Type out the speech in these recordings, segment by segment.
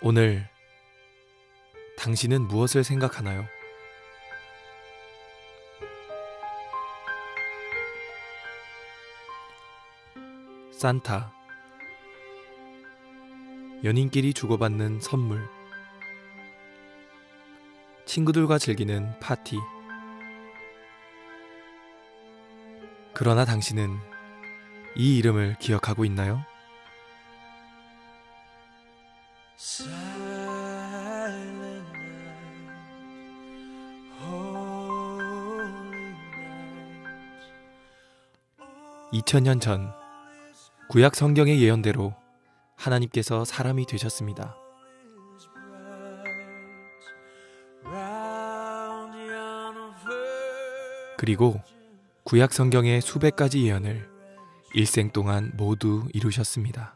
오늘 당신은 무엇을 생각하나요? 산타. 연인끼리 주고받는 선물. 친구들과 즐기는 파티. 그러나 당신은 이 이름을 기억하고 있나요? Silent night, holy night. 2000년 전 구약 성경의 예언대로 하나님께서 사람이 되셨습니다. 그리고 구약 성경의 수백 가지 예언을 일생 동안 모두 이루셨습니다.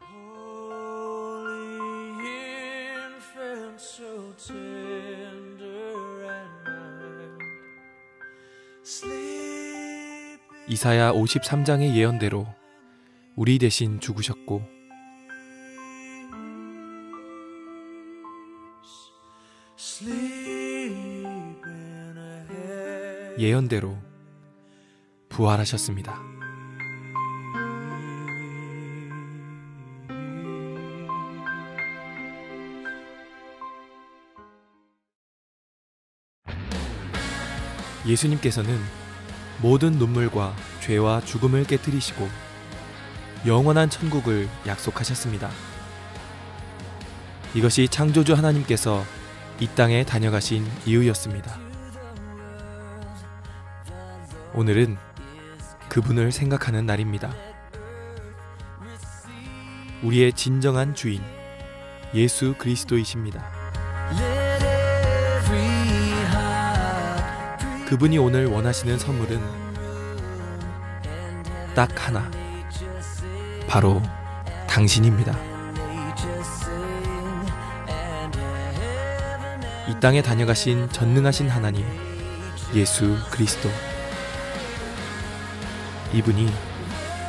이사야 53장의 예언대로 우리 대신 죽으셨고 예언대로 부활하셨습니다. 예수님께서는 모든 눈물과 죄와 죽음을 깨뜨리시고 영원한 천국을 약속하셨습니다. 이것이 창조주 하나님께서 이 땅에 다녀가신 이유였습니다. 오늘은 그분을 생각하는 날입니다. 우리의 진정한 주인 예수 그리스도이십니다. 그분이 오늘 원하시는 선물은 딱 하나, 바로 당신입니다. 이 땅에 다녀가신 전능하신 하나님 예수 그리스도, 이분이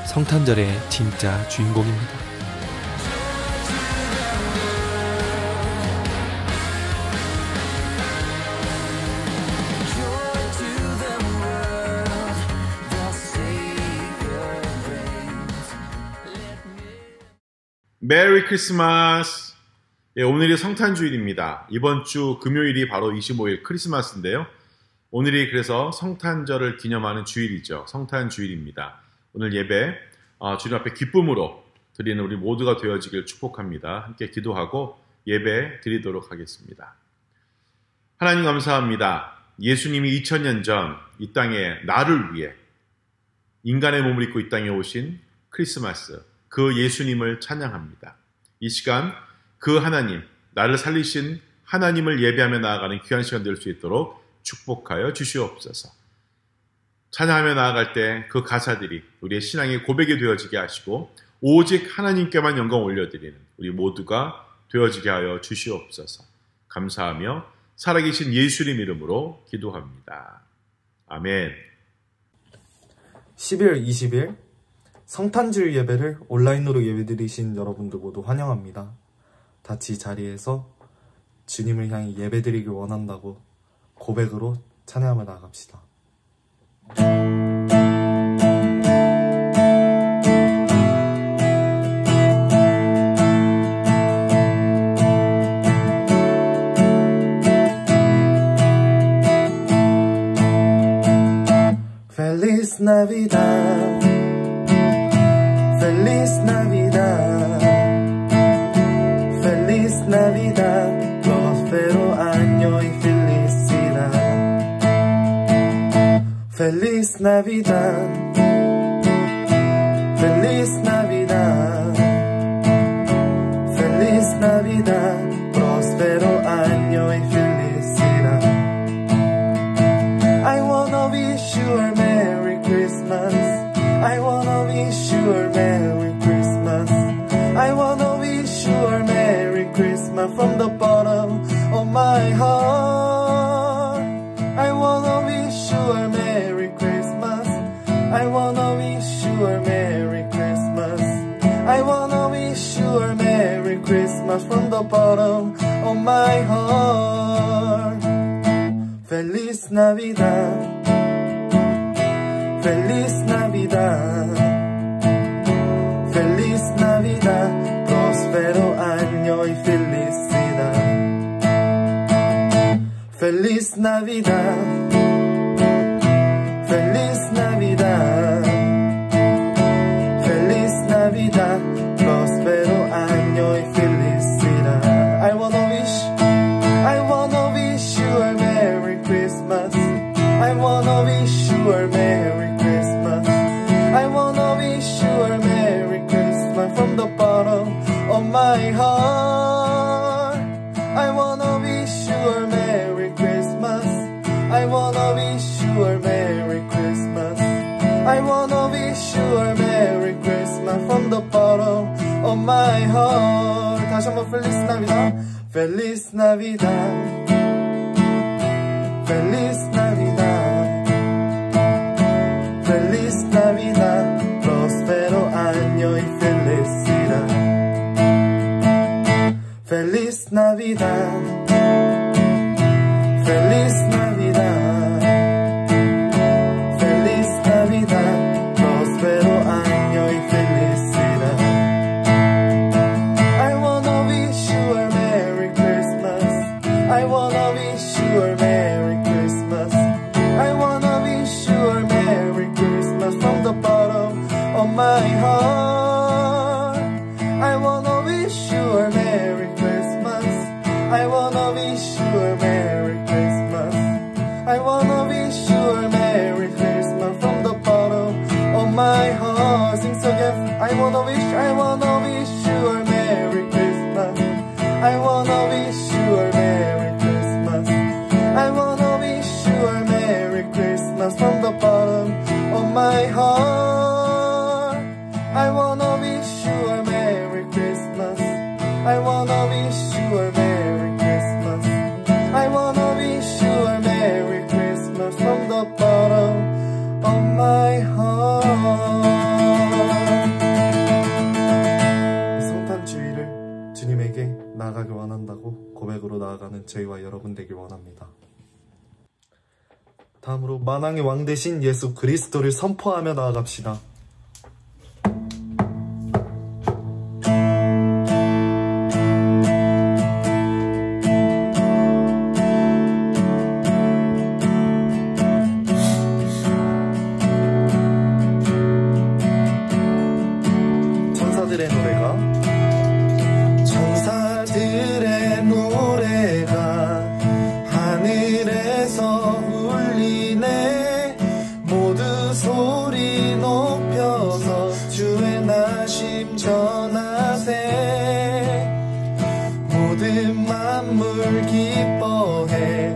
성탄절의 진짜 주인공입니다. 메리 크리스마스! 예, 오늘이 성탄주일입니다. 이번 주 금요일이 바로 25일 크리스마스인데요. 오늘이 그래서 성탄절을 기념하는 주일이죠. 성탄주일입니다. 오늘 예배 주님 앞에 기쁨으로 드리는 우리 모두가 되어지길 축복합니다. 함께 기도하고 예배 드리도록 하겠습니다. 하나님 감사합니다. 예수님이 2000년 전 이 땅에 나를 위해 인간의 몸을 입고 이 땅에 오신 크리스마스, 그 예수님을 찬양합니다. 이 시간 그 하나님, 나를 살리신 하나님을 예배하며 나아가는 귀한 시간 될 수 있도록 축복하여 주시옵소서. 찬양하며 나아갈 때 그 가사들이 우리의 신앙의 고백이 되어지게 하시고 오직 하나님께만 영광 올려드리는 우리 모두가 되어지게 하여 주시옵소서. 감사하며 살아계신 예수님 이름으로 기도합니다. 아멘. 12월 20일 성탄주일 예배를 온라인으로 예배드리신 여러분들 모두 환영합니다. 같이 자리에서 주님을 향해 예배드리길 원한다고 고백으로 찬양하며 나갑시다. Feliz Navidad, Feliz Navidad, Feliz Navidad, próspero año y felicidad. Feliz Navidad, Feliz Navidad, Feliz Navidad, próspero año y felicidad. I wanna wish you a Merry Christmas. I wanna wish you a Merry Christmas. I wanna wish you a Merry Christmas from the bottom of my heart. I wanna wish you a Merry Christmas. I wanna wish you a Merry Christmas. I wanna wish you a Merry Christmas Christmas from the bottom of my heart. Feliz Navidad, Feliz Navidad, Feliz Navidad, próspero año y felicidad. Feliz Navidad, Feliz Navidad, Feliz Navidad, próspero año y felicidad. I wanna wish you a Merry Christmas. I wanna wish you a Merry Christmas. I wanna wish you a Merry Christmas from the bottom of my heart. I wanna wish you a Merry Christmas. I wanna wish you a Merry Christmas. I wanna wish you a Merry Christmas from the bottom of my heart. 다시 한번 Feliz Navidad, Feliz Navidad, Feliz Navidad, Feliz Navidad, próspero año y felicidad. Feliz Navidad, Feliz Navidad, Feliz Navidad, próspero año y felicidad. I wanna wish you a Merry Christmas. I wanna wish you a Merry Christmas. I wanna wish you a Merry Christmas from the bottom of my heart. I wanna wish you a Merry Christmas. I wanna wish you a Merry Christmas. I wanna wish you a Merry Christmas from the bottom of my heart. Sing so again. I wanna wish you a Merry Christmas. I wanna wish you a Merry Christmas. I wanna wish you a Merry Christmas from the bottom of my heart. I wanna wish you a Merry Christmas. I wanna wish you a Merry Christmas. I wanna wish you a Merry Christmas from the bottom of my heart. 성탄 주일을 주님에게 나아가길 원한다고 고백으로 나아가는 저희와 여러분 되길 원합니다. 다음으로 만왕의 왕 대신 예수 그리스도를 선포하며 나아갑시다. 천사들의 노래가 하늘에서 울리네. 모두 소리 높여서 주의 나심 전하세. 모든 만물 기뻐해.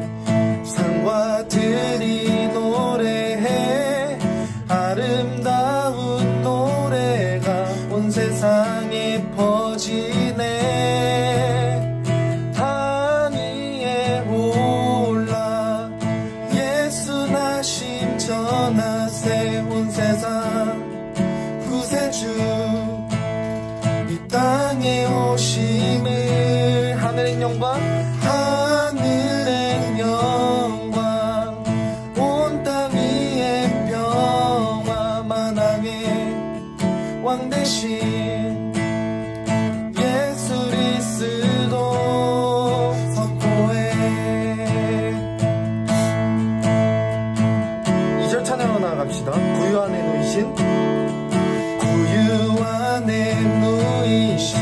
산과 들이 노래해. 아름다운 노래가 온 세상에 퍼지네. 산 위에 올라 예수 나심 전하세. 온 세상 구세주 이 땅에 오심을. 하늘의 영광 하늘의 영광 온 땅 위에 평화. 만왕의 왕 대신 예수 그리스도 선포해. 2절 찬양으로 나아갑시다. 구유 안에 누이신 구유 안에 누이신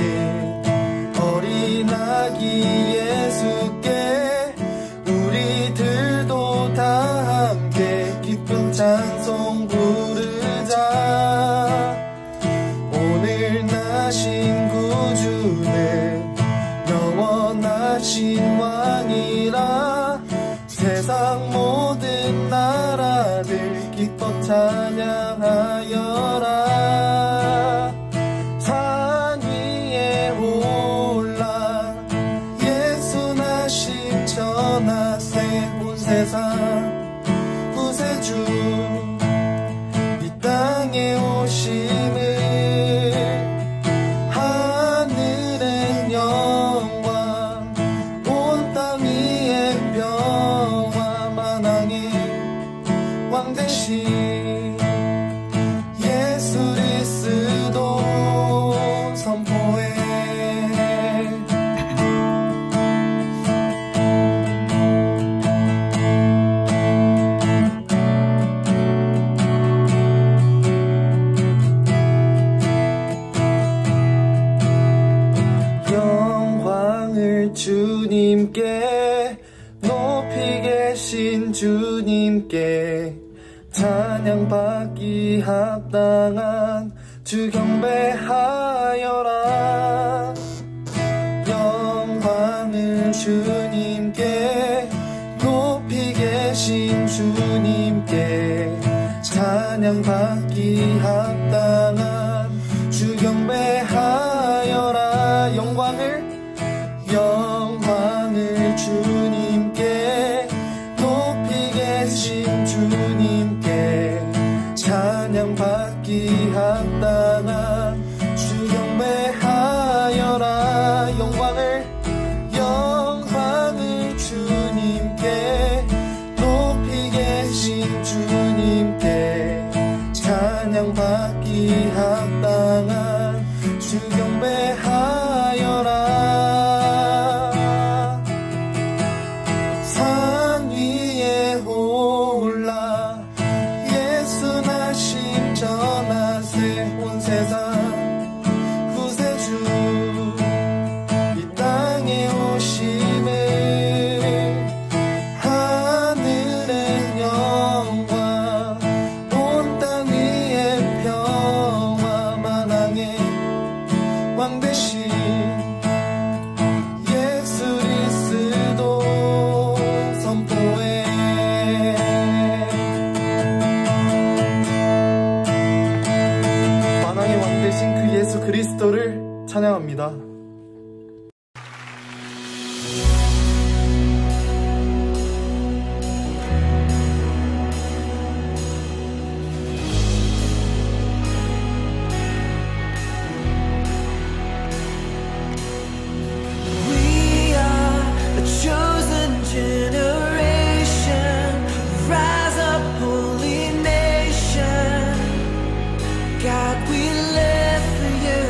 어린아기 예수께 우리들도 다 함께 기쁜 찬송 부르자. 오늘 나신 구주는 영원하신 왕이라. 세상 모든 나라들 기뻐 찬양하여라. 산 위에 올라 예수 나심 전하세. 온 세상 구세주 이 땅에 오심을. 하늘의 영광 예수 그리스도 선포해. 영광을 주님께 높이 계신 주님께 찬양받기 합당한 주 경배하여라. 영광을 주님께 높이 계신 주님께 찬양받기 합당한 주 경배하여라. 영광을 주님께 높이 계신 주님께 찬양받기 합당한 주 경배하여라. 영광을 주님께 높이 계신 주님께 찬양받기 합당한 주 경배하여라. 산 위에 올라 예수 나심 전하세. 온 세상 구세주 이 땅에 오심을 하늘의 영광 온 땅 위에 평화 만왕의 왕 되신 예수 그리스도 선포해. 만왕의 왕 되신 그 예수 그리스도를 찬양합니다. We are a chosen generation, rise up, holy nation. God, we live for you.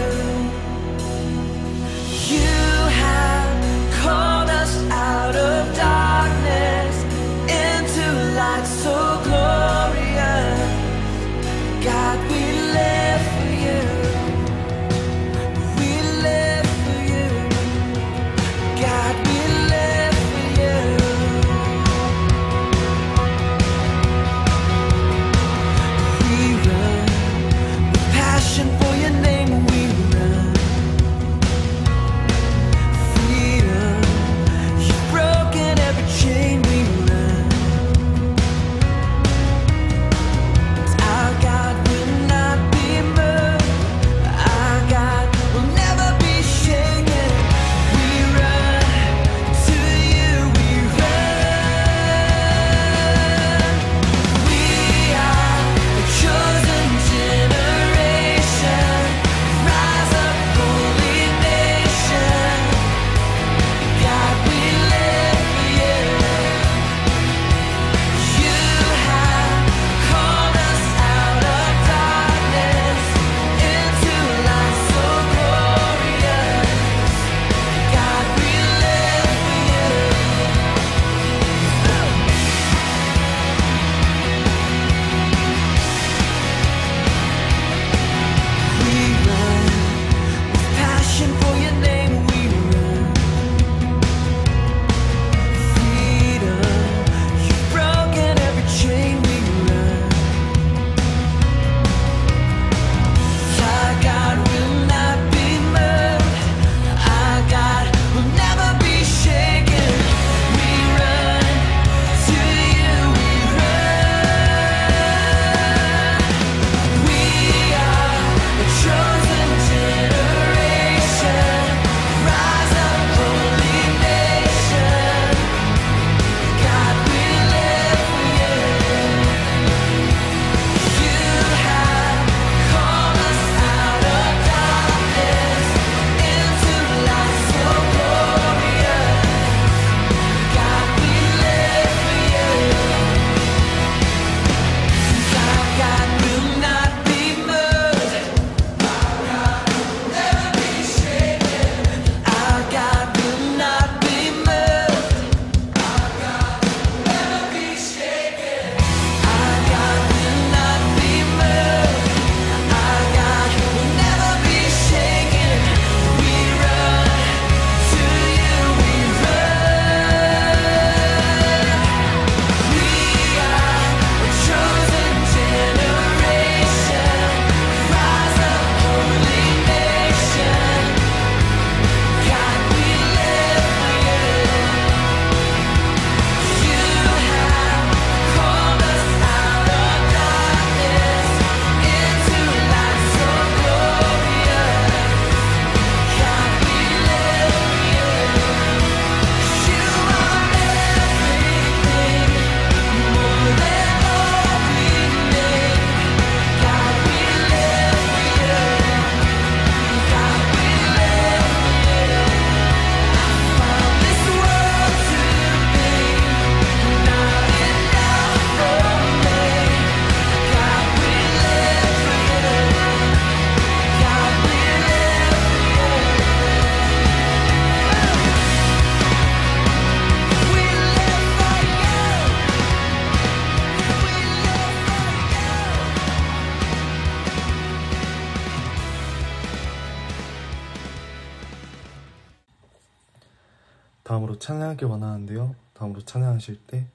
다음으로 찬양하길 원하는데요. 다음으로 찬양하실 때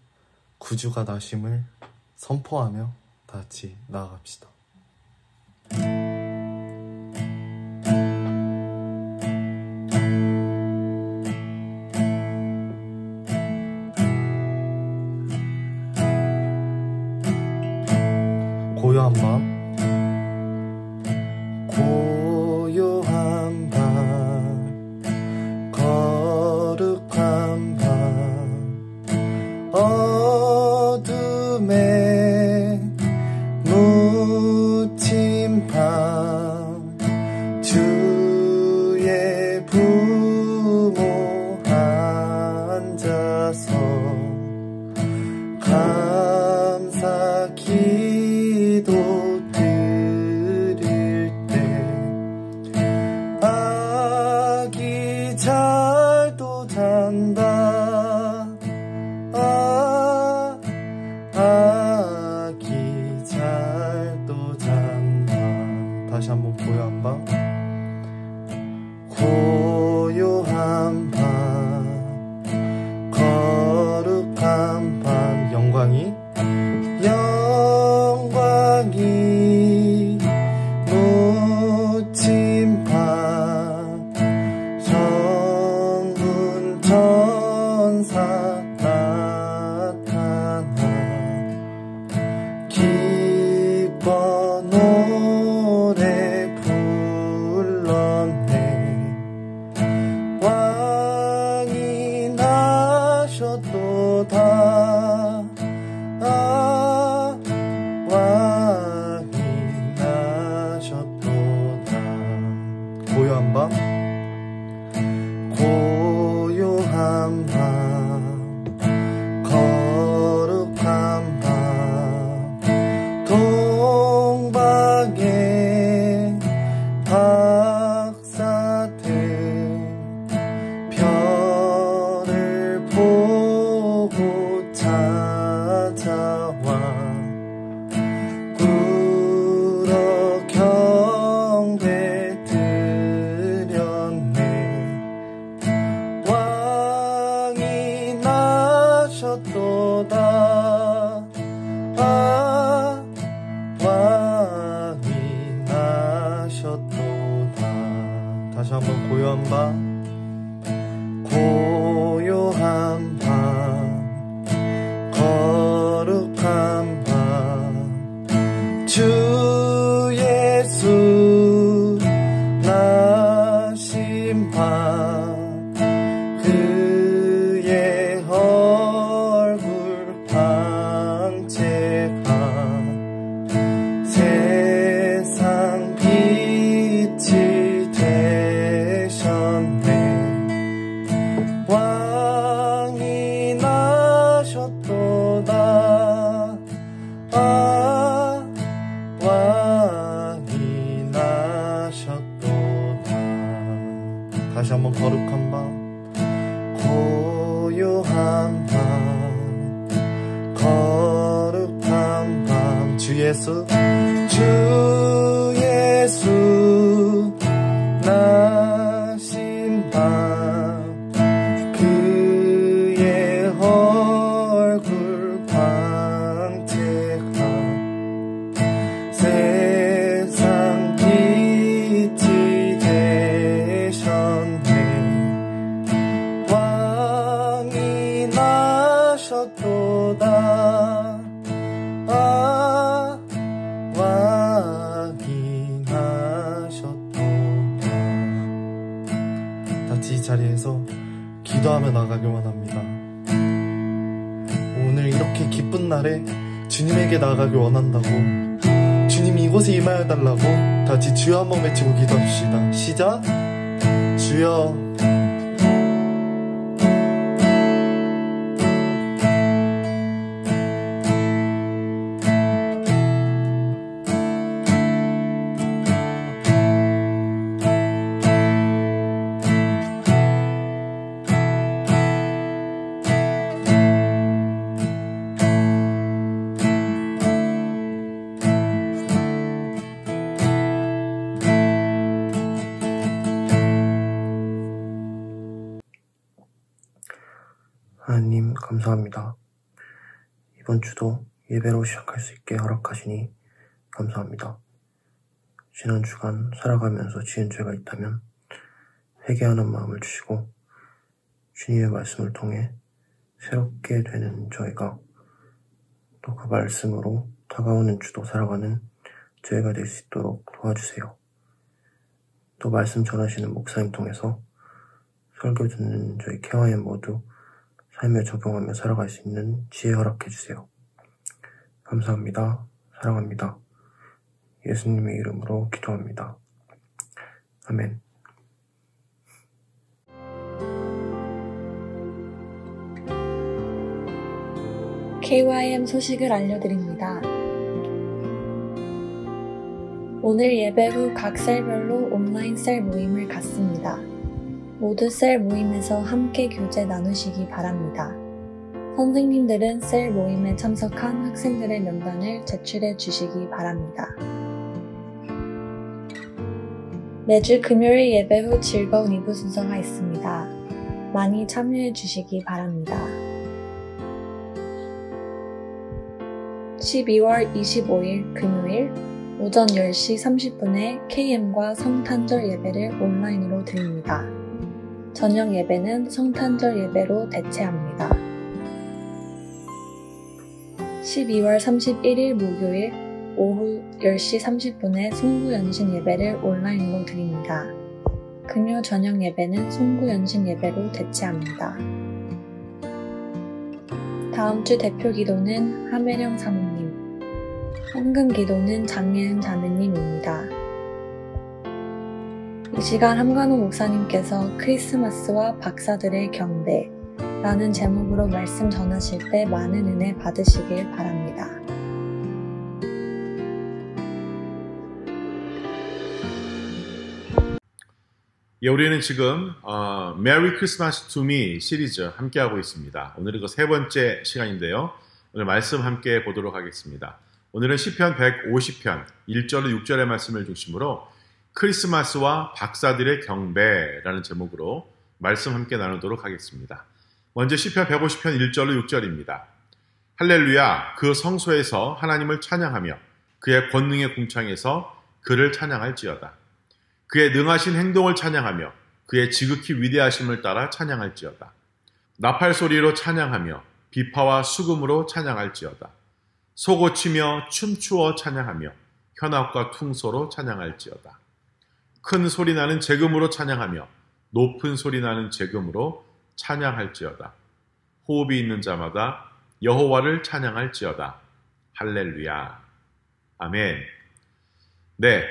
구주가 나심을 선포하며 다 같이 나아갑시다. 고요한 밤, 고요한 밤, 거룩한 밤, 어둠에 묻힌 밤, 주의 부모 앉아서 감사 기도 드릴 때 아기 잘도 잔다. 아기 잘도 잔다. 다시 한번 고요한 밤, 고요한 밤, 거룩한 밤, 영광이 묻힌 밤, 성군 천사 나타나 기뻐 노래 불렀네. 왕이 나셨도다. 왕이 나셨도다. 고요한 밤, 고요한 밤, 거룩한 밤, 동방의 박사들 별을 보고 찾아와 울어 경배 드렸네. 왕이 나셨도다. 왕이 나셨도다. 다시 한번 고요한 밤, 고요한 밤, 거룩한 밤, 주 예수 나신 밤, 그의 얼굴 방채가 세상 빛이 되셨네. 왕이 나셨도다. 왕이 나셨도다. 다시 한번 거룩한 밤, 고요한 밤, 거룩한 밤, 주 예수 나신 밤, 그의 얼굴 광채가 세상 빛이 되셨네. 왕이 나셨도다. 왕이 나셨도다. 같이 이 자리에서 기도하며 나가길 원합니다. 오늘 이렇게 기쁜 날에 주님에게 나가길 원한다고, 주님이 이곳에 임하여달라고 다 같이 주여 한번 외치고 기도합시다. 시작. 주여. 감사합니다. 이번 주도 예배로 시작할 수 있게 허락하시니 감사합니다. 지난 주간 살아가면서 지은 죄가 있다면 회개하는 마음을 주시고 주님의 말씀을 통해 새롭게 되는 저희가 또 그 말씀으로 다가오는 주도 살아가는 저희가 될 수 있도록 도와주세요. 또 말씀 전하시는 목사님 통해서 설교 듣는 저희 케어엠 모두 삶에 적용하며 살아갈 수 있는 지혜 허락해주세요. 감사합니다. 사랑합니다. 예수님의 이름으로 기도합니다. 아멘. KYM 소식을 알려드립니다. 오늘 예배 후 각 셀별로 온라인 셀 모임을 갖습니다. 모두 셀 모임에서 함께 교제 나누시기 바랍니다. 선생님들은 셀 모임에 참석한 학생들의 명단을 제출해 주시기 바랍니다. 매주 금요일 예배 후 즐거운 2부 순서가 있습니다. 많이 참여해 주시기 바랍니다. 12월 25일 금요일 오전 10시 30분에 KM과 성탄절 예배를 온라인으로 드립니다. 저녁 예배는 성탄절 예배로 대체합니다. 12월 31일 목요일 오후 10시 30분에 송구연신 예배를 온라인으로 드립니다. 금요 저녁 예배는 송구연신 예배로 대체합니다. 다음 주 대표 기도는 하매령 사모님, 헌금 기도는 장예은 자매님입니다. 이 시간 함관호 목사님께서 크리스마스와 박사들의 경배라는 제목으로 말씀 전하실 때 많은 은혜 받으시길 바랍니다. 예, 우리는 지금 Merry Christmas to Me 시리즈 함께하고 있습니다. 오늘은 그 세 번째 시간인데요. 오늘 말씀 함께 보도록 하겠습니다. 오늘은 시편 150편 1절로 6절의 말씀을 중심으로 크리스마스와 박사들의 경배라는 제목으로 말씀 함께 나누도록 하겠습니다. 먼저 시편 150편 1절로 6절입니다. 할렐루야, 그 성소에서 하나님을 찬양하며 그의 권능의 궁창에서 그를 찬양할지어다. 그의 능하신 행동을 찬양하며 그의 지극히 위대하심을 따라 찬양할지어다. 나팔 소리로 찬양하며 비파와 수금으로 찬양할지어다. 소고치며 춤추어 찬양하며 현악과 퉁소로 찬양할지어다. 큰 소리 나는 제금으로 찬양하며 높은 소리 나는 제금으로 찬양할지어다. 호흡이 있는 자마다 여호와를 찬양할지어다. 할렐루야. 아멘. 네.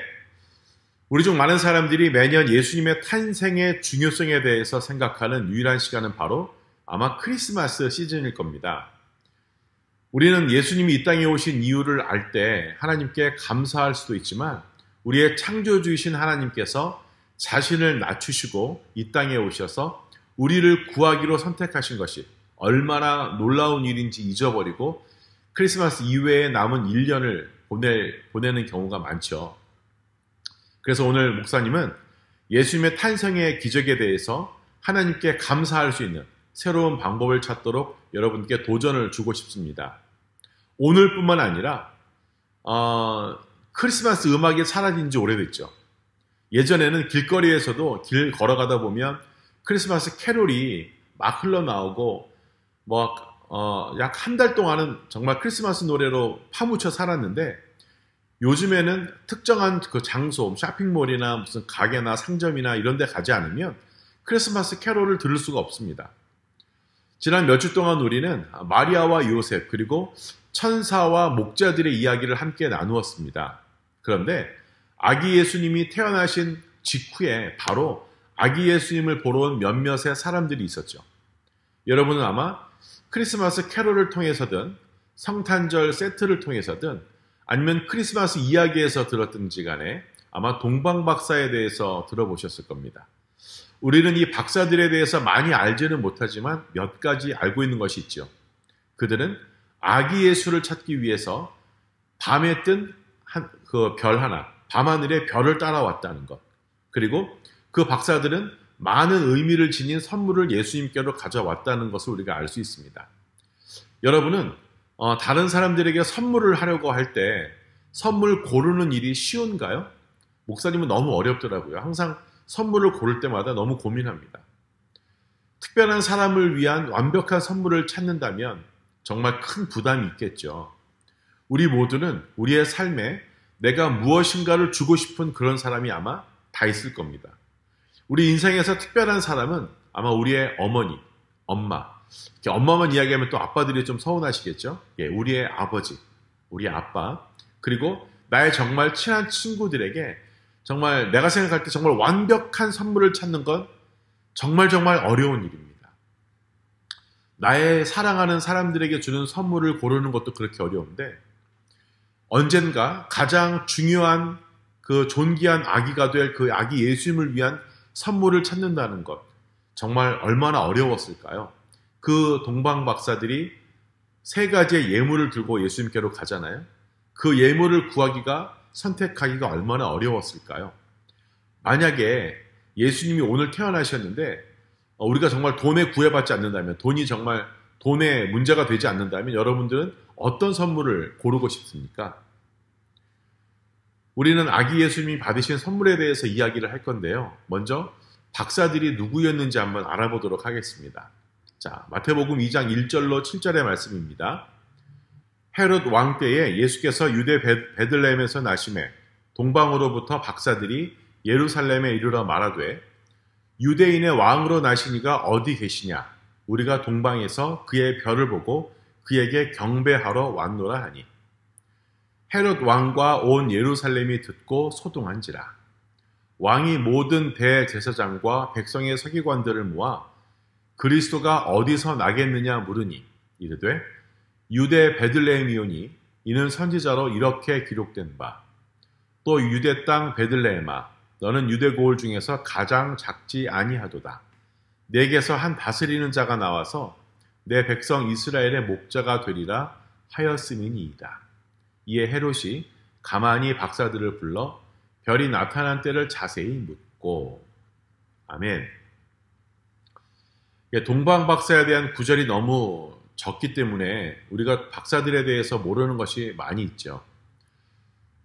우리 중 많은 사람들이 매년 예수님의 탄생의 중요성에 대해서 생각하는 유일한 시간은 바로 아마 크리스마스 시즌일 겁니다. 우리는 예수님이 이 땅에 오신 이유를 알 때 하나님께 감사할 수도 있지만 우리의 창조주이신 하나님께서 자신을 낮추시고 이 땅에 오셔서 우리를 구하기로 선택하신 것이 얼마나 놀라운 일인지 잊어버리고 크리스마스 이외에 남은 1년을 보내는 경우가 많죠. 그래서 오늘 목사님은 예수님의 탄생의 기적에 대해서 하나님께 감사할 수 있는 새로운 방법을 찾도록 여러분께 도전을 주고 싶습니다. 오늘뿐만 아니라 크리스마스 음악이 사라진 지 오래됐죠. 예전에는 길거리에서도 길 걸어가다 보면 크리스마스 캐롤이 막 흘러나오고 약 한 달 동안은 정말 크리스마스 노래로 파묻혀 살았는데 요즘에는 특정한 그 장소, 쇼핑몰이나 무슨 가게나 상점이나 이런 데 가지 않으면 크리스마스 캐롤을 들을 수가 없습니다. 지난 몇 주 동안 우리는 마리아와 요셉 그리고 천사와 목자들의 이야기를 함께 나누었습니다. 그런데 아기 예수님이 태어나신 직후에 바로 아기 예수님을 보러 온 몇몇의 사람들이 있었죠. 여러분은 아마 크리스마스 캐롤을 통해서든 성탄절 세트를 통해서든 아니면 크리스마스 이야기에서 들었든지 간에 아마 동방박사에 대해서 들어보셨을 겁니다. 우리는 이 박사들에 대해서 많이 알지는 못하지만 몇 가지 알고 있는 것이 있죠. 그들은 아기 예수를 찾기 위해서 밤에 뜬 그 별 하나, 밤하늘의 별을 따라왔다는 것. 그리고 그 박사들은 많은 의미를 지닌 선물을 예수님께로 가져왔다는 것을 우리가 알 수 있습니다. 여러분은 다른 사람들에게 선물을 하려고 할 때 선물 고르는 일이 쉬운가요? 목사님은 너무 어렵더라고요. 항상 선물을 고를 때마다 너무 고민합니다. 특별한 사람을 위한 완벽한 선물을 찾는다면 정말 큰 부담이 있겠죠. 우리 모두는 우리의 삶에 내가 무엇인가를 주고 싶은 그런 사람이 아마 다 있을 겁니다. 우리 인생에서 특별한 사람은 아마 우리의 어머니, 엄마, 이렇게 엄마만 이야기하면 또 아빠들이 좀 서운하시겠죠? 예, 우리의 아버지, 우리 아빠, 그리고 나의 정말 친한 친구들에게 정말 내가 생각할 때 정말 완벽한 선물을 찾는 건 정말 어려운 일입니다. 나의 사랑하는 사람들에게 주는 선물을 고르는 것도 그렇게 어려운데 언젠가 가장 중요한 그 존귀한 아기가 될 그 아기 예수님을 위한 선물을 찾는다는 것 정말 얼마나 어려웠을까요? 그 동방 박사들이 3가지의 예물을 들고 예수님께로 가잖아요. 그 예물을 구하기가 선택하기가 얼마나 어려웠을까요? 만약에 예수님이 오늘 태어나셨는데 우리가 정말 돈에 구애받지 않는다면 돈이 정말 돈에 문제가 되지 않는다면 여러분들은 어떤 선물을 고르고 싶습니까? 우리는 아기 예수님이 받으신 선물에 대해서 이야기를 할 건데요. 먼저 박사들이 누구였는지 한번 알아보도록 하겠습니다. 자, 마태복음 2장 1절로 7절의 말씀입니다. 헤롯 왕 때에 예수께서 유대 베들레헴에서 나심에 동방으로부터 박사들이 예루살렘에 이르러 말하되 유대인의 왕으로 나시니가 어디 계시냐? 우리가 동방에서 그의 별을 보고 그에게 경배하러 왔노라 하니 헤롯 왕과 온 예루살렘이 듣고 소동한지라. 왕이 모든 대제사장과 백성의 서기관들을 모아 그리스도가 어디서 나겠느냐 물으니 이르되 유대 베들레헴이오니 이는 선지자로 이렇게 기록된 바 또 유대 땅 베들레헴아 너는 유대 고을 중에서 가장 작지 아니하도다. 내게서 한 다스리는 자가 나와서 내 백성 이스라엘의 목자가 되리라 하였음이니이다. 이에 헤롯이 가만히 박사들을 불러 별이 나타난 때를 자세히 묻고. 아멘. 동방 박사에 대한 구절이 너무 적기 때문에 우리가 박사들에 대해서 모르는 것이 많이 있죠.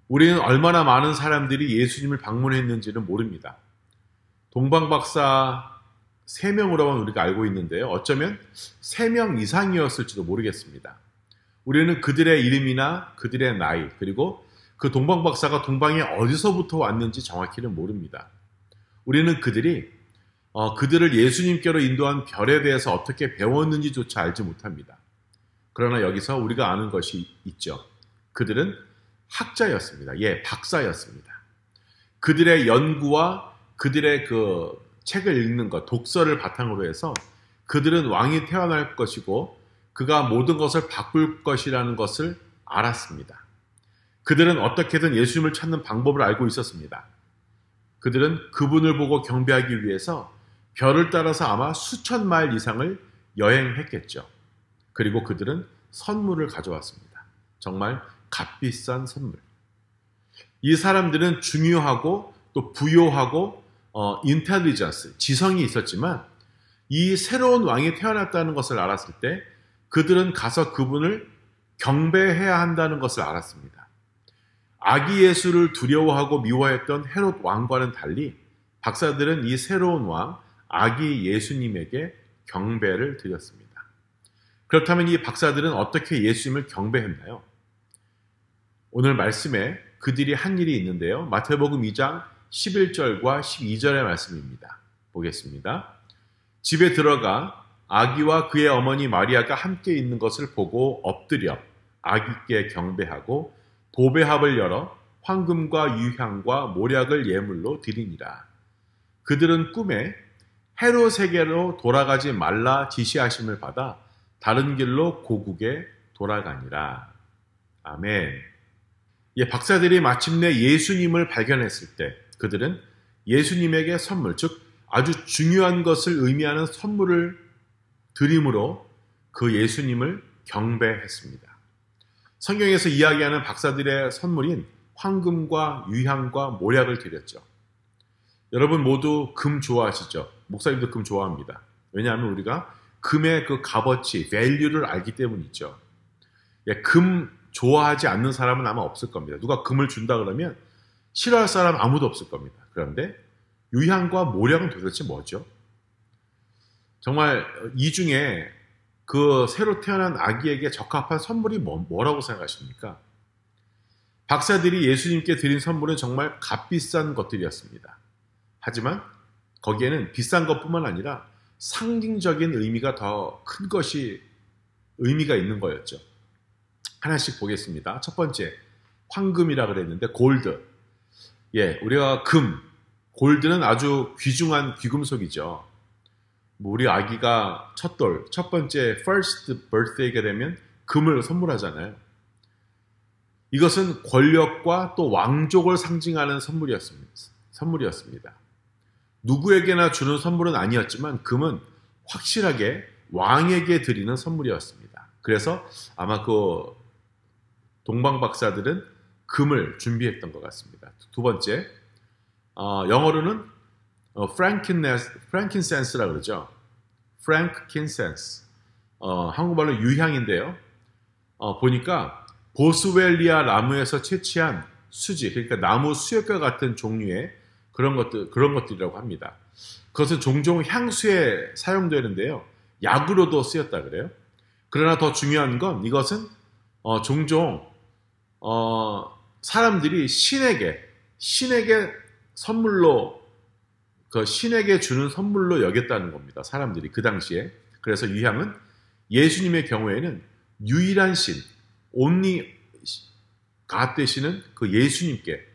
우리는 얼마나 많은 사람들이 예수님을 방문했는지는 모릅니다. 동방 박사 3명으로만 우리가 알고 있는데요. 어쩌면 3명 이상이었을지도 모르겠습니다. 우리는 그들의 이름이나 그들의 나이 그리고 그 동방 박사가 동방에 어디서부터 왔는지 정확히는 모릅니다. 우리는 그들이 그들을 예수님께로 인도한 별에 대해서 어떻게 배웠는지조차 알지 못합니다. 그러나 여기서 우리가 아는 것이 있죠. 그들은 학자였습니다. 예, 박사였습니다. 그들의 연구와 그들의 그 책을 읽는 것, 독서를 바탕으로 해서 그들은 왕이 태어날 것이고 그가 모든 것을 바꿀 것이라는 것을 알았습니다. 그들은 어떻게든 예수님을 찾는 방법을 알고 있었습니다. 그들은 그분을 보고 경배하기 위해서 별을 따라서 아마 수천 마일 이상을 여행했겠죠. 그리고 그들은 선물을 가져왔습니다. 정말 값비싼 선물. 이 사람들은 중요하고 또 부요하고 인텔리전스, 지성이 있었지만 이 새로운 왕이 태어났다는 것을 알았을 때 그들은 가서 그분을 경배해야 한다는 것을 알았습니다. 아기 예수를 두려워하고 미워했던 헤롯 왕과는 달리 박사들은 이 새로운 왕, 아기 예수님에게 경배를 드렸습니다. 그렇다면 이 박사들은 어떻게 예수님을 경배했나요? 오늘 말씀에 그들이 한 일이 있는데요. 마태복음 2장 11절과 12절의 말씀입니다. 보겠습니다. 집에 들어가 아기와 그의 어머니 마리아가 함께 있는 것을 보고 엎드려 아기께 경배하고 도배합을 열어 황금과 유향과 모략을 예물로 드리니라. 그들은 꿈에 헤롯에게로 돌아가지 말라 지시하심을 받아 다른 길로 고국에 돌아가니라. 아멘. 예, 박사들이 마침내 예수님을 발견했을 때 그들은 예수님에게 선물, 즉 아주 중요한 것을 의미하는 선물을 드림으로 그 예수님을 경배했습니다. 성경에서 이야기하는 박사들의 선물인 황금과 유향과 모략을 드렸죠. 여러분 모두 금 좋아하시죠? 목사님도 금 좋아합니다. 왜냐하면 우리가 금의 그 값어치, value를 알기 때문이죠. 예, 금 좋아하지 않는 사람은 아마 없을 겁니다. 누가 금을 준다 그러면 싫어할 사람 아무도 없을 겁니다. 그런데 유향과 모략은 도대체 뭐죠? 정말 이 중에 그 새로 태어난 아기에게 적합한 선물이 뭐라고 생각하십니까? 박사들이 예수님께 드린 선물은 정말 값비싼 것들이었습니다. 하지만 거기에는 비싼 것뿐만 아니라 상징적인 의미가 더 큰 것이 의미가 있는 거였죠. 하나씩 보겠습니다. 첫 번째, 황금이라 그랬는데 골드. 예, 우리가 금, 골드는 아주 귀중한 귀금속이죠. 뭐 우리 아기가 첫 번째 first birthday가 되면 금을 선물하잖아요. 이것은 권력과 또 왕족을 상징하는 선물이었습니다. 누구에게나 주는 선물은 아니었지만 금은 확실하게 왕에게 드리는 선물이었습니다. 그래서 아마 그 동방 박사들은 금을 준비했던 것 같습니다. 두 번째, 영어로는 frankincense라고 그러죠. frankincense. 한국말로 유향인데요. 보니까 보스웰리아 나무에서 채취한 수지, 그러니까 나무 수액과 같은 종류의 그런 것들이라고 합니다. 그것은 종종 향수에 사용되는데요. 약으로도 쓰였다 그래요. 그러나 더 중요한 건 이것은 종종 사람들이 신에게 선물로 신에게 주는 선물로 여겼다는 겁니다. 사람들이 그 당시에. 그래서 유향은 예수님의 경우에는 유일한 신, only God 되시는 그 예수님께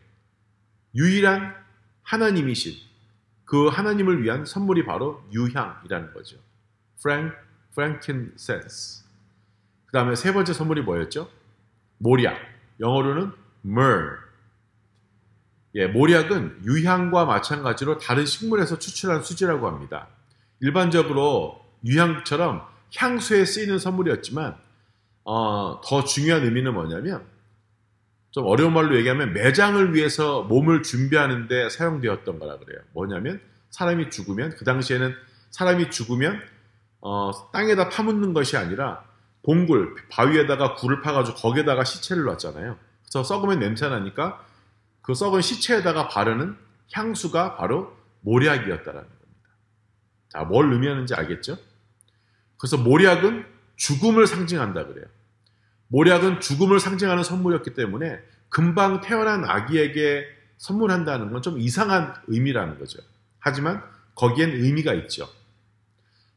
유일한 하나님이신 그 하나님을 위한 선물이 바로 유향이라는 거죠. frankincense. 그 다음에 세 번째 선물이 뭐였죠? 모략. 영어로는 myrrh. 예, 모략은 유향과 마찬가지로 다른 식물에서 추출한 수지라고 합니다. 일반적으로 유향처럼 향수에 쓰이는 선물이었지만 더 중요한 의미는 뭐냐면 좀 어려운 말로 얘기하면 매장을 위해서 몸을 준비하는 데 사용되었던 거라 그래요. 뭐냐면 사람이 죽으면 그 당시에는 사람이 죽으면 땅에다 파묻는 것이 아니라 동굴, 바위에다가 굴을 파가지고 거기에다가 시체를 놨잖아요. 그래서 썩으면 냄새나니까 그 썩은 시체에다가 바르는 향수가 바로 모략이었다라는 겁니다. 자, 뭘 의미하는지 알겠죠? 그래서 모략은 죽음을 상징한다 그래요. 모략은 죽음을 상징하는 선물이었기 때문에 금방 태어난 아기에게 선물한다는 건 좀 이상한 의미라는 거죠. 하지만 거기엔 의미가 있죠.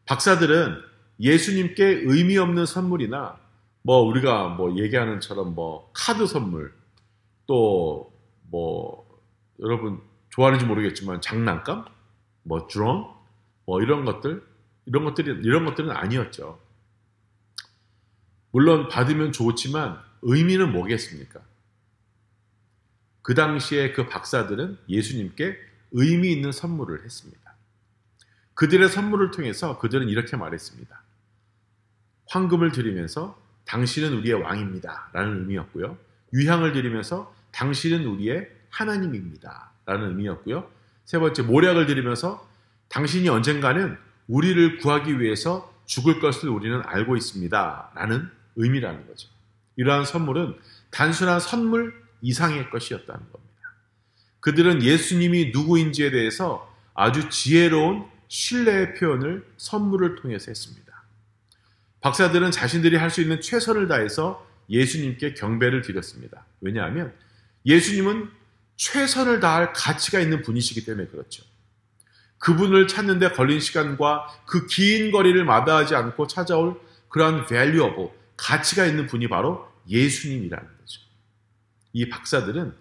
박사들은 예수님께 의미 없는 선물이나 우리가 얘기하는 처럼 카드 선물 또 여러분 좋아하는지 모르겠지만 장난감, 드론, 이런 것들은 아니었죠. 물론 받으면 좋지만 의미는 뭐겠습니까? 그 당시에 그 박사들은 예수님께 의미 있는 선물을 했습니다. 그들의 선물을 통해서 그들은 이렇게 말했습니다. 황금을 드리면서 당신은 우리의 왕입니다 라는 의미였고요. 유향을 드리면서 당신은 우리의 하나님입니다 라는 의미였고요. 세 번째, 모략을 드리면서 당신이 언젠가는 우리를 구하기 위해서 죽을 것을 우리는 알고 있습니다 라는 의미라는 거죠. 이러한 선물은 단순한 선물 이상의 것이었다는 겁니다. 그들은 예수님이 누구인지에 대해서 아주 지혜로운 신뢰의 표현을 선물을 통해서 했습니다. 박사들은 자신들이 할 수 있는 최선을 다해서 예수님께 경배를 드렸습니다. 왜냐하면 예수님은 최선을 다할 가치가 있는 분이시기 때문에 그렇죠. 그분을 찾는 데 걸린 시간과 그 긴 거리를 마다하지 않고 찾아올 그러한 valuable, 가치가 있는 분이 바로 예수님이라는 거죠. 이 박사들은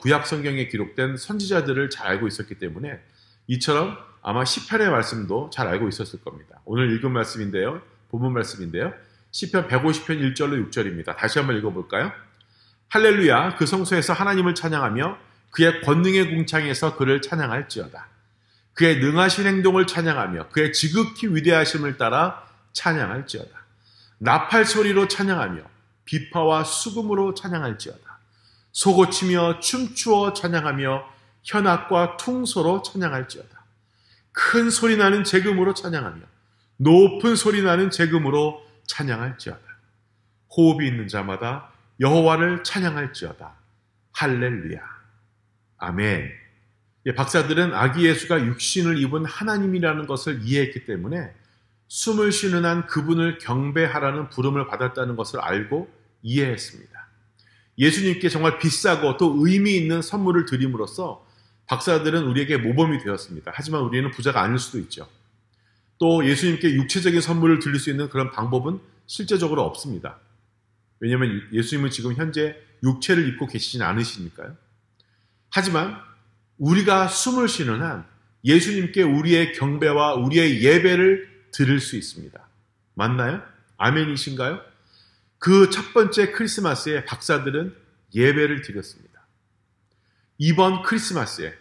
구약 성경에 기록된 선지자들을 잘 알고 있었기 때문에 이처럼 아마 시편의 말씀도 잘 알고 있었을 겁니다. 오늘 읽은 말씀인데요. 본문 말씀인데요. 시편 150편 1절로 6절입니다. 다시 한번 읽어볼까요? 할렐루야, 그 성소에서 하나님을 찬양하며 그의 권능의 궁창에서 그를 찬양할지어다. 그의 능하신 행동을 찬양하며 그의 지극히 위대하심을 따라 찬양할지어다. 나팔 소리로 찬양하며 비파와 수금으로 찬양할지어다. 소고치며 춤추어 찬양하며 현악과 퉁소로 찬양할지어다. 큰 소리 나는 재금으로 찬양하며 높은 소리 나는 재금으로 찬양할지어다. 호흡이 있는 자마다 여호와를 찬양할지어다. 할렐루야. 아멘. 박사들은 아기 예수가 육신을 입은 하나님이라는 것을 이해했기 때문에 숨을 쉬는 한 그분을 경배하라는 부름을 받았다는 것을 알고 이해했습니다. 예수님께 정말 비싸고 또 의미 있는 선물을 드림으로써 박사들은 우리에게 모범이 되었습니다. 하지만 우리는 부자가 아닐 수도 있죠. 또 예수님께 육체적인 선물을 드릴 수 있는 그런 방법은 실제적으로 없습니다. 왜냐하면 예수님은 지금 현재 육체를 입고 계시진 않으시니까요. 하지만 우리가 숨을 쉬는 한 예수님께 우리의 경배와 우리의 예배를 드릴 수 있습니다. 맞나요? 아멘이신가요? 그 첫 번째 크리스마스에 박사들은 예배를 드렸습니다. 이번 크리스마스에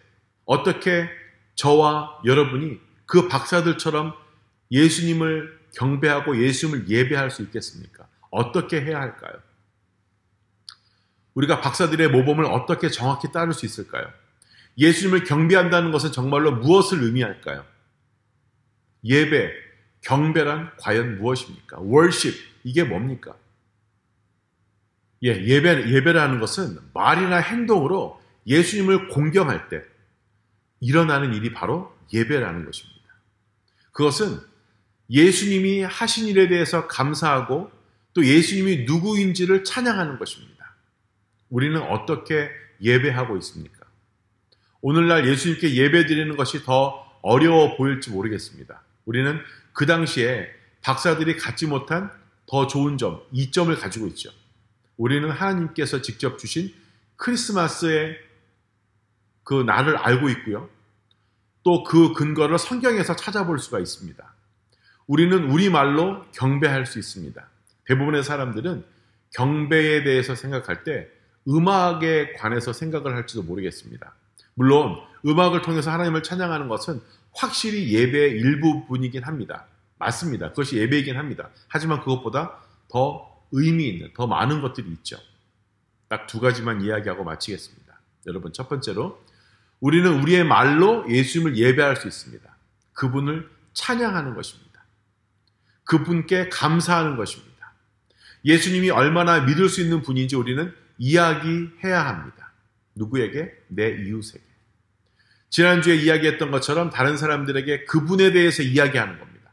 어떻게 저와 여러분이 그 박사들처럼 예수님을 경배하고 예수님을 예배할 수 있겠습니까? 어떻게 해야 할까요? 우리가 박사들의 모범을 어떻게 정확히 따를 수 있을까요? 예수님을 경배한다는 것은 정말로 무엇을 의미할까요? 예배, 경배란 과연 무엇입니까? worship, 이게 뭡니까? 예배라는 것은 말이나 행동으로 예수님을 공경할 때 일어나는 일이 바로 예배라는 것입니다. 그것은 예수님이 하신 일에 대해서 감사하고 또 예수님이 누구인지를 찬양하는 것입니다. 우리는 어떻게 예배하고 있습니까? 오늘날 예수님께 예배드리는 것이 더 어려워 보일지 모르겠습니다. 우리는 그 당시에 박사들이 갖지 못한 더 좋은 점, 이점을 가지고 있죠. 우리는 하나님께서 직접 주신 크리스마스의 그 날을 알고 있고요. 또 그 근거를 성경에서 찾아볼 수가 있습니다. 우리는 우리말로 경배할 수 있습니다. 대부분의 사람들은 경배에 대해서 생각할 때 음악에 관해서 생각을 할지도 모르겠습니다. 물론 음악을 통해서 하나님을 찬양하는 것은 확실히 예배의 일부분이긴 합니다. 맞습니다. 그것이 예배이긴 합니다. 하지만 그것보다 더 의미 있는, 더 많은 것들이 있죠. 딱 두 가지만 이야기하고 마치겠습니다. 여러분, 첫 번째로 우리는 우리의 말로 예수님을 예배할 수 있습니다. 그분을 찬양하는 것입니다. 그분께 감사하는 것입니다. 예수님이 얼마나 믿을 수 있는 분인지 우리는 이야기해야 합니다. 누구에게? 내 이웃에게. 지난주에 이야기했던 것처럼 다른 사람들에게 그분에 대해서 이야기하는 겁니다.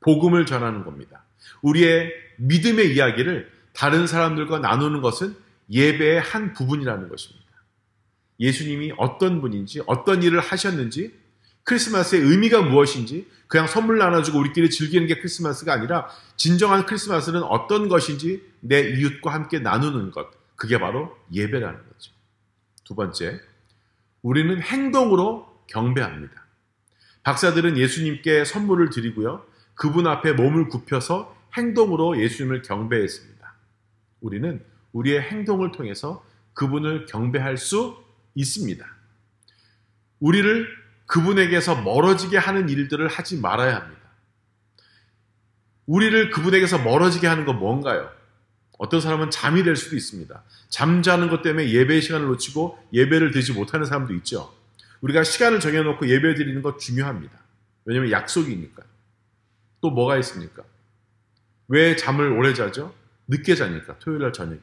복음을 전하는 겁니다. 우리의 믿음의 이야기를 다른 사람들과 나누는 것은 예배의 한 부분이라는 것입니다. 예수님이 어떤 분인지, 어떤 일을 하셨는지, 크리스마스의 의미가 무엇인지 그냥 선물 나눠주고 우리끼리 즐기는 게 크리스마스가 아니라 진정한 크리스마스는 어떤 것인지 내 이웃과 함께 나누는 것, 그게 바로 예배라는 거죠. 두 번째, 우리는 행동으로 경배합니다. 박사들은 예수님께 선물을 드리고요. 그분 앞에 몸을 굽혀서 행동으로 예수님을 경배했습니다. 우리는 우리의 행동을 통해서 그분을 경배할 수 있습니다. 우리를 그분에게서 멀어지게 하는 일들을 하지 말아야 합니다. 우리를 그분에게서 멀어지게 하는 건 뭔가요? 어떤 사람은 잠이 될 수도 있습니다. 잠자는 것 때문에 예배의 시간을 놓치고 예배를 드리지 못하는 사람도 있죠. 우리가 시간을 정해놓고 예배 드리는 것 중요합니다. 왜냐하면 약속이니까. 또 뭐가 있습니까? 왜 잠을 오래 자죠? 늦게 자니까, 토요일날 저녁에.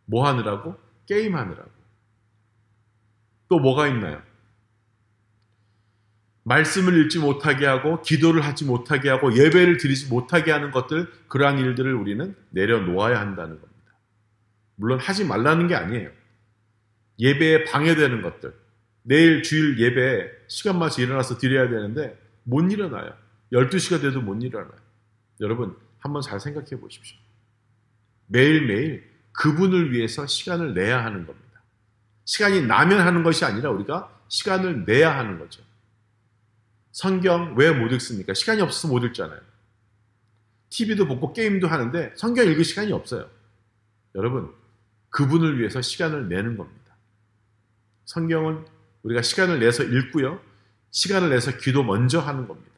뭐 하느라고? 게임하느라고. 또 뭐가 있나요? 말씀을 읽지 못하게 하고 기도를 하지 못하게 하고 예배를 드리지 못하게 하는 것들, 그러한 일들을 우리는 내려놓아야 한다는 겁니다. 물론 하지 말라는 게 아니에요. 예배에 방해되는 것들, 내일 주일 예배에 시간 맞춰 일어나서 드려야 되는데 못 일어나요. 12시가 돼도 못 일어나요. 여러분 한번 잘 생각해 보십시오. 매일매일 그분을 위해서 시간을 내야 하는 겁니다. 시간이 나면 하는 것이 아니라 우리가 시간을 내야 하는 거죠. 성경 왜 못 읽습니까? 시간이 없어서 못 읽잖아요. TV도 보고 게임도 하는데 성경 읽을 시간이 없어요. 여러분, 그분을 위해서 시간을 내는 겁니다. 성경은 우리가 시간을 내서 읽고요. 시간을 내서 기도 먼저 하는 겁니다.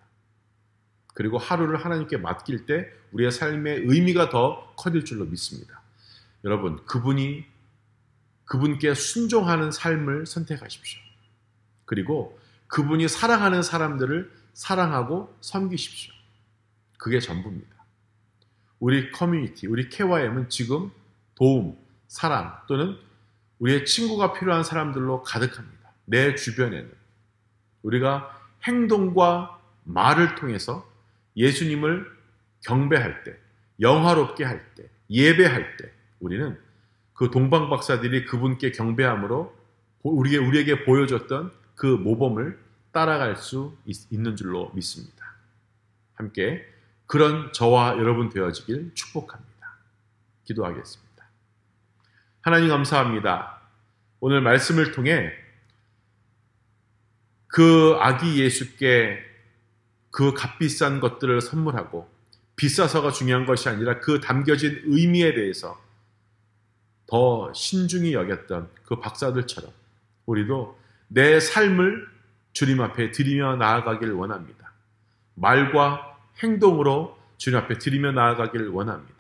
그리고 하루를 하나님께 맡길 때 우리의 삶의 의미가 더 커질 줄로 믿습니다. 여러분, 그분께 순종하는 삶을 선택하십시오. 그리고 그분이 사랑하는 사람들을 사랑하고 섬기십시오. 그게 전부입니다. 우리 커뮤니티, 우리 KYM은 지금 도움, 사랑 또는 우리의 친구가 필요한 사람들로 가득합니다. 내 주변에는 우리가 행동과 말을 통해서 예수님을 경배할 때, 영화롭게 할 때, 예배할 때 우리는 그 동방박사들이 그분께 경배함으로 우리에게 보여줬던 그 모범을 따라갈 수 있는 줄로 믿습니다. 함께 그런 저와 여러분 되어지길 축복합니다. 기도하겠습니다. 하나님 감사합니다. 오늘 말씀을 통해 그 아기 예수께 그 값비싼 것들을 선물하고 비싸서가 중요한 것이 아니라 그 담겨진 의미에 대해서 더 신중히 여겼던 그 박사들처럼 우리도 내 삶을 주님 앞에 드리며 나아가길 원합니다. 말과 행동으로 주님 앞에 드리며 나아가길 원합니다.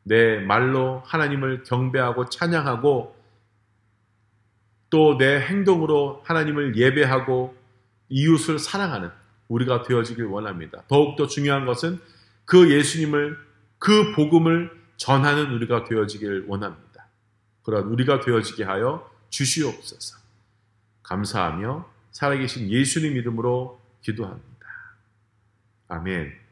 내 말로 하나님을 경배하고 찬양하고 또 내 행동으로 하나님을 예배하고 이웃을 사랑하는 우리가 되어지길 원합니다. 더욱더 중요한 것은 그 예수님을, 그 복음을 전하는 우리가 되어지길 원합니다. 그런 우리가 되어지게 하여 주시옵소서. 감사하며 살아계신 예수님 이름으로 기도합니다. 아멘.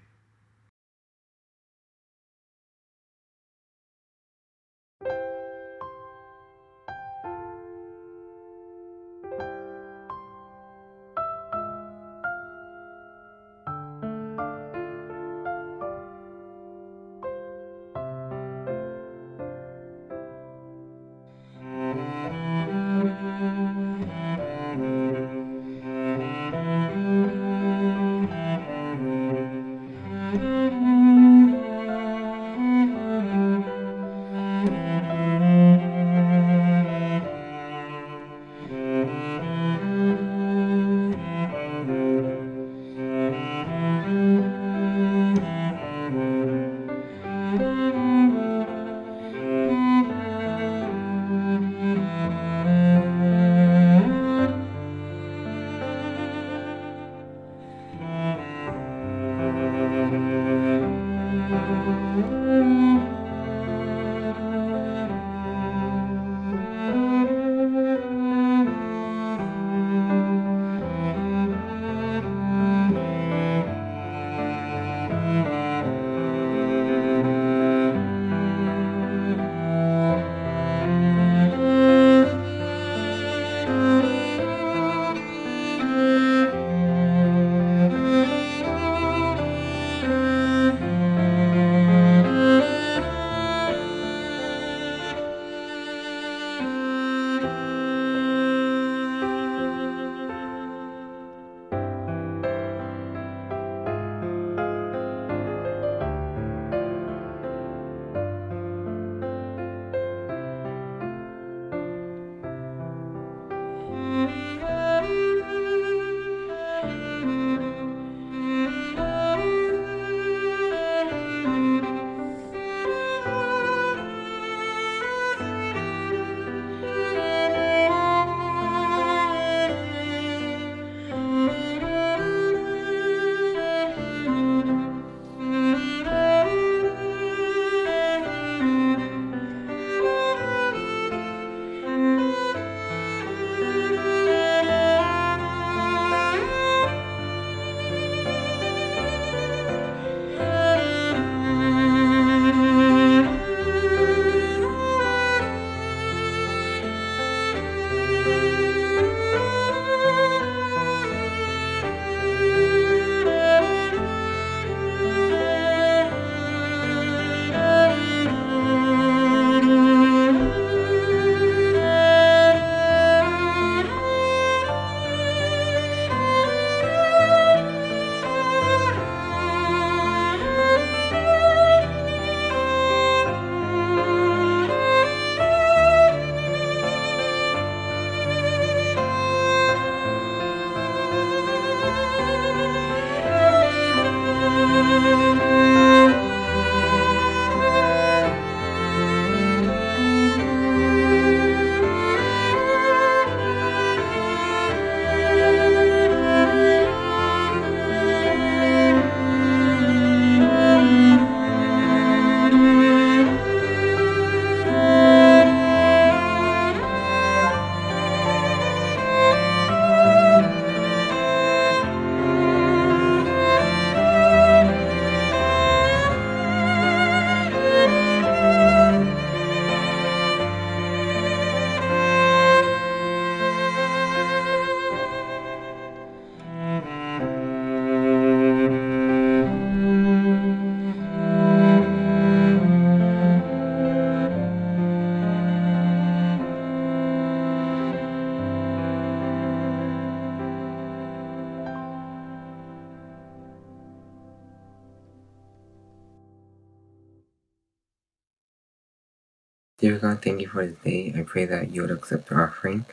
Dear God, thank you for the day. I pray that you would accept our offering.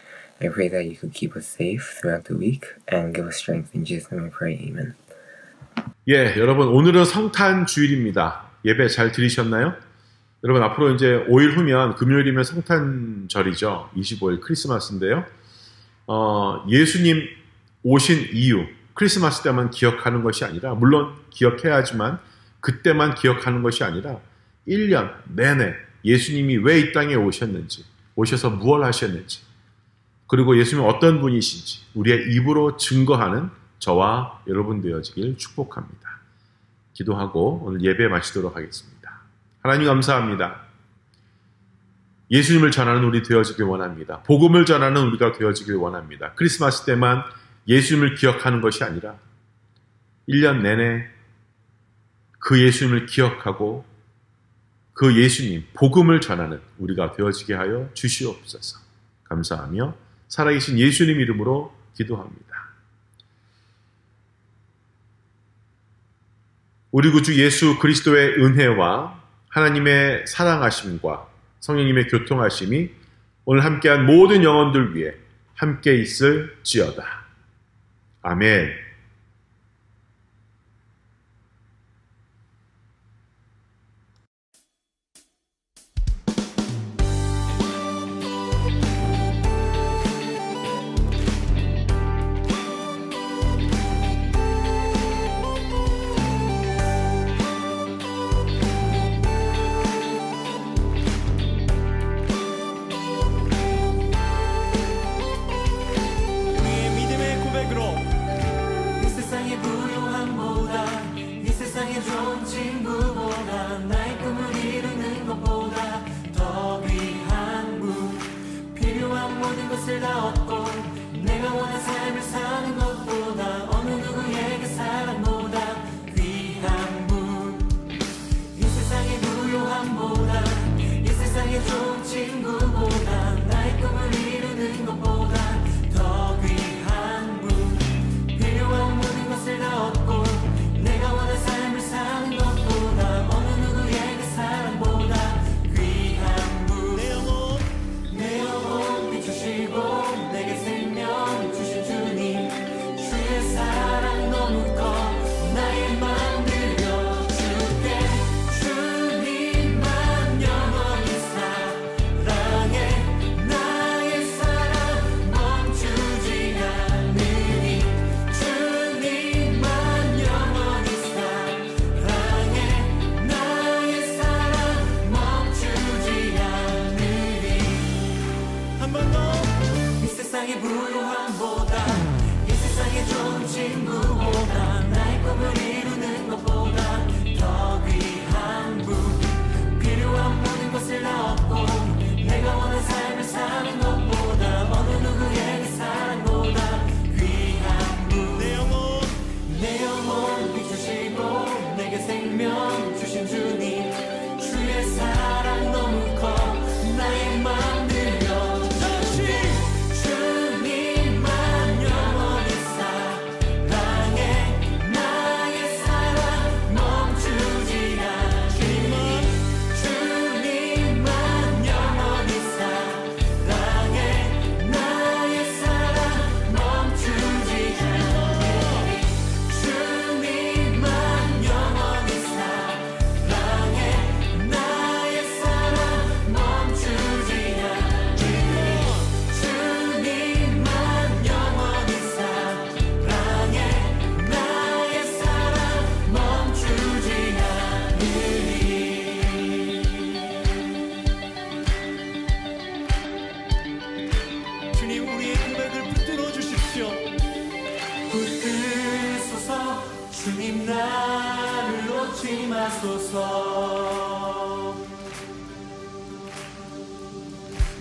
I pray that you could keep us safe throughout the week and give us strength. In Jesus' name I pray. Amen. 예, 여러분 오늘은 성탄 주일입니다. 예배 잘 들으셨나요? 여러분 앞으로 이제 5일 후면 금요일이면 성탄절이죠. 25일 크리스마스인데요. 예수님 오신 이유, 크리스마스 때만 기억하는 것이 아니라, 물론 기억해야 하지만 그때만 기억하는 것이 아니라 1년 내내 예수님이 왜 이 땅에 오셨는지, 오셔서 무엇을 하셨는지, 그리고 예수님은 어떤 분이신지 우리의 입으로 증거하는 저와 여러분 되어지길 축복합니다. 기도하고 오늘 예배 마치도록 하겠습니다. 하나님 감사합니다. 예수님을 전하는 우리 되어지길 원합니다. 복음을 전하는 우리가 되어지길 원합니다. 크리스마스 때만 예수님을 기억하는 것이 아니라 1년 내내 그 예수님을 기억하고 그 예수님, 복음을 전하는 우리가 되어지게 하여 주시옵소서. 감사하며 살아계신 예수님 이름으로 기도합니다. 우리 구주 예수 그리스도의 은혜와 하나님의 사랑하심과 성령님의 교통하심이 오늘 함께한 모든 영혼들 위해 함께 있을지어다. 아멘.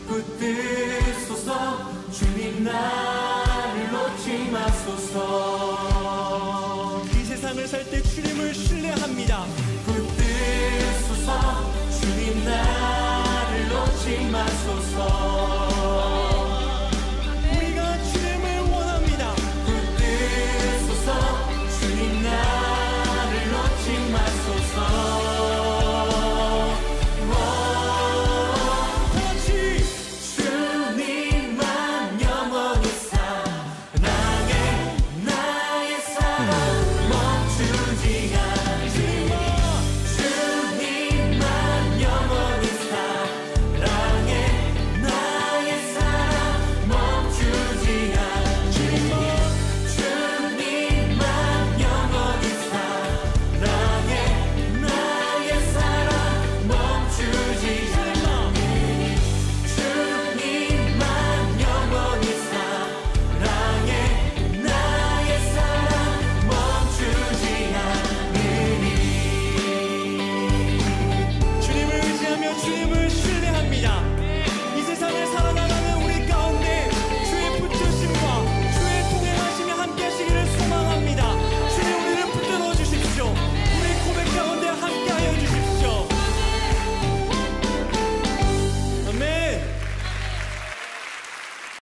붙드소서 주님 나를 놓지 마소서. 이 세상을 살 때 주님을 신뢰합니다.